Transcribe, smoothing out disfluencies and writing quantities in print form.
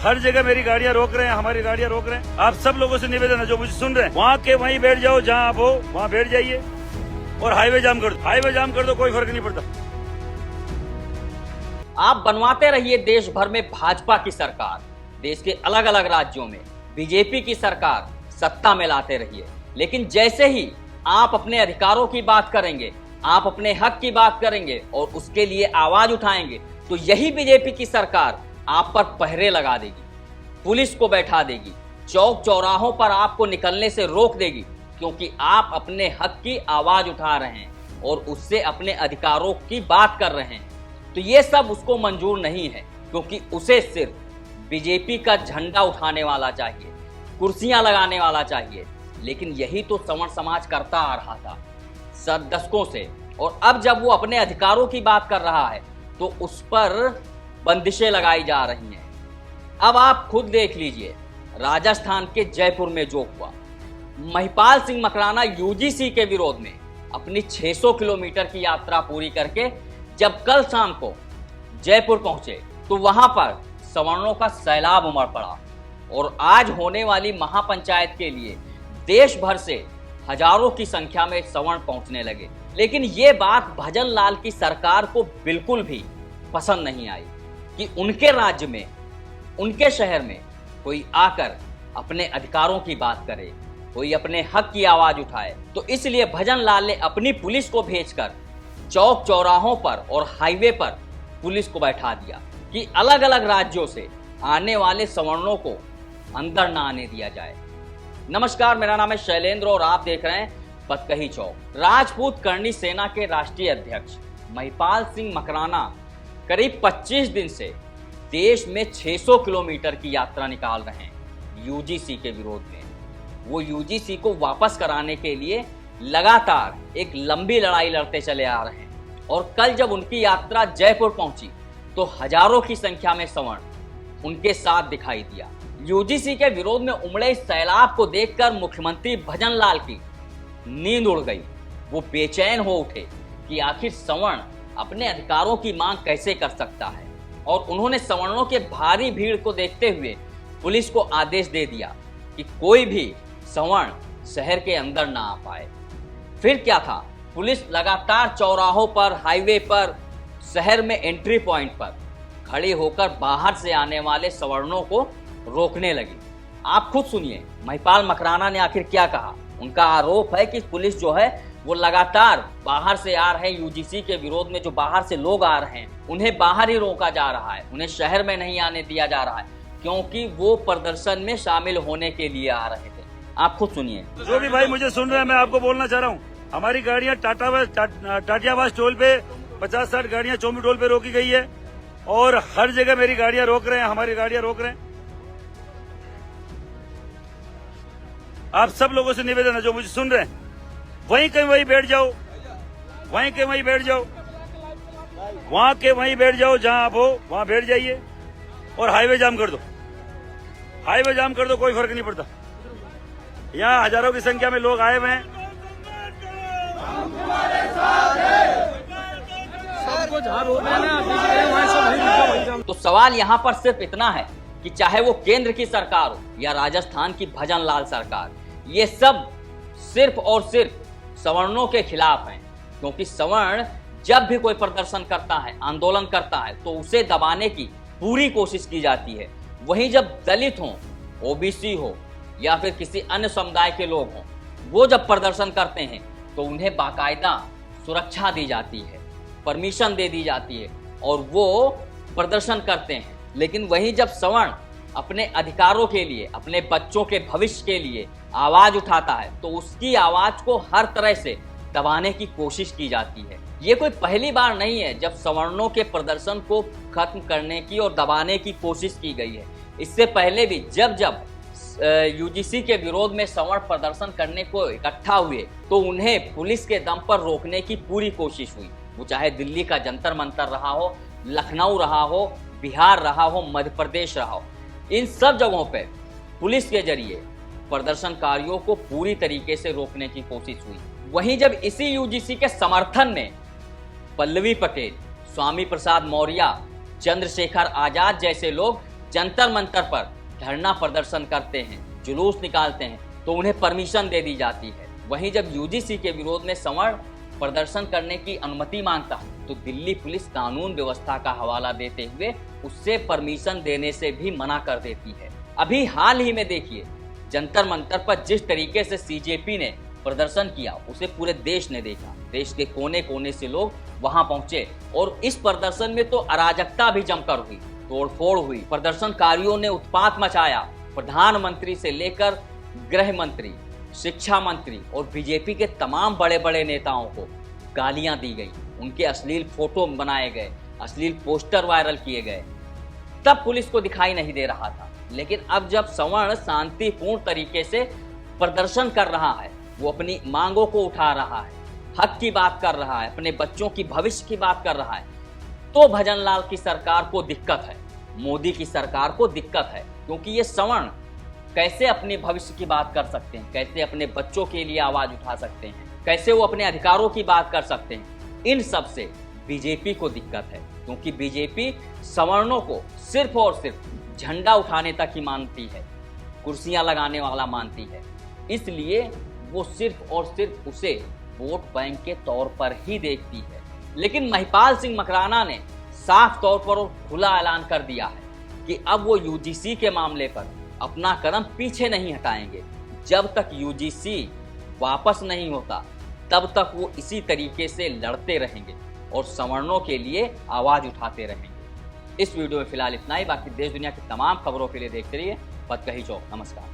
हर जगह मेरी गाड़ियां रोक रहे हैं, हमारी गाड़ियां रोक रहे हैं। आप सब लोगों से निवेदन है जो मुझे सुन रहे हैं, वहाँ के वहीं बैठ जाओ, जहाँ आप हो वहाँ बैठ जाइए और हाईवे जाम कर दो। हाईवे जाम कर दो, कोई फर्क नहीं पड़ता। आप बनवाते रहिए देश भर में भाजपा की सरकार, देश के अलग अलग राज्यों में बीजेपी की सरकार सत्ता में लाते रहिए, लेकिन जैसे ही आप अपने अधिकारों की बात करेंगे, आप अपने हक की बात करेंगे और उसके लिए आवाज उठाएंगे, तो यही बीजेपी की सरकार आप पर पहरे लगा देगी, पुलिस को बैठा देगी, चौक चौराहों पर आपको निकलने से रोक देगी, क्योंकि आप अपने हक की आवाज उठा रहे हैं और उससे अपने अधिकारों की बात कर रहे हैं। तो ये सब उसको मंजूर नहीं है, क्योंकि उसे सिर्फ बीजेपी का झंडा उठाने वाला चाहिए, कुर्सियां लगाने वाला चाहिए। लेकिन यही तो सवर्ण समाज करता आ रहा था दशकों से, और अब जब वो अपने अधिकारों की बात कर रहा है तो उस पर बंदिशें लगाई जा रही हैं। अब आप खुद देख लीजिए, राजस्थान के जयपुर में जो हुआ, महिपाल सिंह मकराना यूजीसी के विरोध में अपनी 600 किलोमीटर की यात्रा पूरी करके जब कल शाम को जयपुर पहुंचे तो वहां पर सवर्णों का सैलाब उमड़ पड़ा और आज होने वाली महापंचायत के लिए देश भर से हजारों की संख्या में सवर्ण पहुंचने लगे। लेकिन ये बात भजन लाल की सरकार को बिल्कुल भी पसंद नहीं आई कि उनके राज्य में, उनके शहर में कोई आकर अपने अधिकारों की बात करे, कोई अपने हक की आवाज उठाए। तो इसलिए भजन लाल ने अपनी पुलिस को भेजकर चौक चौराहों पर और हाईवे पर पुलिस को बैठा दिया कि अलग अलग राज्यों से आने वाले सवर्णों को अंदर ना आने दिया जाए। नमस्कार, मेरा नाम है शैलेंद्र और आप देख रहे हैं पतकही चौक। राजपूत करणी सेना के राष्ट्रीय अध्यक्ष महिपाल सिंह मकराना करीब 25 दिन से देश में 600 किलोमीटर की यात्रा निकाल रहे हैं यूजीसी के विरोध में। वो यूजीसी को वापस कराने के लिए लगातार एक लंबी लड़ाई लड़ते चले आ रहे हैं और कल जब उनकी यात्रा जयपुर पहुंची तो हजारों की संख्या में सवर्ण उनके साथ दिखाई दिया। यूजीसी के विरोध में उमड़े इस सैलाब को देखकर मुख्यमंत्री भजन लाल की नींद उड़ गई। वो बेचैन हो उठे कि आखिर सवर्ण अपने अधिकारों की मांग कैसे कर सकता है, और उन्होंने सवर्णों के भारी भीड़ को देखते हुए पुलिस को आदेश दे दिया कि कोई भी सवर्ण शहर के अंदर ना आ पाए। फिर क्या था, पुलिस लगातार चौराहों पर, हाईवे पर, शहर में एंट्री पॉइंट पर खड़ी होकर बाहर से आने वाले सवर्णों को रोकने लगी। आप खुद सुनिए महिपाल मकराना ने आखिर क्या कहा। उनका आरोप है कि पुलिस जो है वो लगातार बाहर से आ रहे यूजीसी के विरोध में, जो बाहर से लोग आ रहे हैं उन्हें बाहर ही रोका जा रहा है, उन्हें शहर में नहीं आने दिया जा रहा है, क्योंकि वो प्रदर्शन में शामिल होने के लिए आ रहे थे। आप खुद सुनिए। जो भी भाई मुझे सुन रहे हैं, मैं आपको बोलना चाह रहा हूँ, हमारी गाड़ियाँ टाटियावास टोल पे 50-60 गाड़ियाँ चौमी टोल पे रोकी गई है और हर जगह मेरी गाड़ियाँ रोक रहे हैं, हमारी गाड़ियाँ रोक रहे हैं। आप सब लोगों से निवेदन है जो मुझे सुन रहे हैं, वहीं के वहीं बैठ जाओ, वहीं के वहीं बैठ जाओ, वहां के वहीं बैठ जाओ, जहां आप हो वहां बैठ जाइए और हाईवे जाम कर दो। हाईवे जाम कर दो, कोई फर्क नहीं पड़ता। यहाँ हजारों की संख्या में लोग आए हुए हैं। तो सवाल यहाँ पर सिर्फ इतना है कि चाहे वो केंद्र की सरकार हो या राजस्थान की भजन लाल सरकार, ये सब सिर्फ और सिर्फ सवर्णों के खिलाफ हैं, क्योंकि सवर्ण जब भी कोई प्रदर्शन करता है, आंदोलन करता है, तो उसे दबाने की पूरी कोशिश की जाती है। वहीं जब दलित हो, ओबीसी हो या फिर किसी अन्य समुदाय के लोग हों, वो जब प्रदर्शन करते हैं तो उन्हें बाकायदा सुरक्षा दी जाती है, परमिशन दे दी जाती है और वो प्रदर्शन करते हैं। लेकिन वहीं जब सवर्ण अपने अधिकारों के लिए, अपने बच्चों के भविष्य के लिए आवाज उठाता है तो उसकी आवाज को हर तरह से दबाने की कोशिश की जाती है। ये कोई पहली बार नहीं है जब सवर्णों के प्रदर्शन को खत्म करने की और दबाने की कोशिश की गई है। इससे पहले भी जब यूजीसी के विरोध में सवर्ण प्रदर्शन करने को इकट्ठा हुए तो उन्हें पुलिस के दम पर रोकने की पूरी कोशिश हुई। वो चाहे दिल्ली का जंतर मंतर रहा हो, लखनऊ रहा हो, बिहार रहा हो, मध्य प्रदेश रहा हो, इन सब जगहों पे पुलिस के जरिए प्रदर्शनकारियों को पूरी तरीके से रोकने की कोशिश हुई। वहीं जब इसी यूजीसी के समर्थन में पल्लवी पटेल, स्वामी प्रसाद मौर्य, चंद्रशेखर आजाद जैसे लोग जंतर मंतर पर धरना प्रदर्शन करते हैं, जुलूस निकालते हैं, तो उन्हें परमिशन दे दी जाती है। वहीं जब यूजीसी के विरोध में सवर्ण प्रदर्शन करने की अनुमति मांगता है तो दिल्ली पुलिस कानून व्यवस्था का हवाला देते हुए उससे परमिशन देने से भी मना कर देती है। अभी हाल ही में देखिए, जंतर मंतर पर जिस तरीके से सीजेपी ने प्रदर्शन किया उसे पूरे देश ने देखा। देश के कोने कोने से लोग वहां पहुंचे और इस प्रदर्शन में तो अराजकता भी जमकर हुई, तोड़फोड़ हुई। प्रदर्शनकारियों ने उत्पात मचाया। प्रधानमंत्री से लेकर गृह मंत्री, शिक्षा मंत्री और बीजेपी के तमाम बड़े बड़े नेताओं को गालियां दी गई, उनके अश्लील फोटो बनाए गए, अश्लील पोस्टर वायरल किए गए। तब पुलिस को दिखाई नहीं दे रहा था, लेकिन अब जब सवर्ण शांतिपूर्ण तरीके से प्रदर्शन कर रहा है, वो अपनी मांगों को उठा रहा है, हक की बात कर रहा है, अपने बच्चों की भविष्य की बात कर रहा है, तो भजनलाल की सरकार को दिक्कत है, मोदी की सरकार को दिक्कत है। क्योंकि ये सवर्ण कैसे अपने भविष्य की बात कर सकते हैं, कैसे अपने बच्चों के लिए आवाज उठा सकते हैं, कैसे वो अपने अधिकारों की बात कर सकते हैं। इन सब से बीजेपी को दिक्कत है, क्योंकि बीजेपी सवर्णों को सिर्फ और सिर्फ झंडा उठाने तक ही मानती है, कुर्सियां लगाने वाला मानती है। इसलिए वो सिर्फ और सिर्फ उसे वोट बैंक के तौर पर ही देखती है। लेकिन महिपाल सिंह मकराना ने साफ तौर पर और खुला ऐलान कर दिया है कि अब वो यूजीसी के मामले पर अपना कदम पीछे नहीं हटाएंगे। जब तक यूजीसी वापस नहीं होता तब तक वो इसी तरीके से लड़ते रहेंगे और सवर्णों के लिए आवाज उठाते रहेंगे। इस वीडियो में फिलहाल इतना ही। बाकी देश दुनिया की तमाम खबरों के लिए देखते रहिए फतकही चौक। नमस्कार।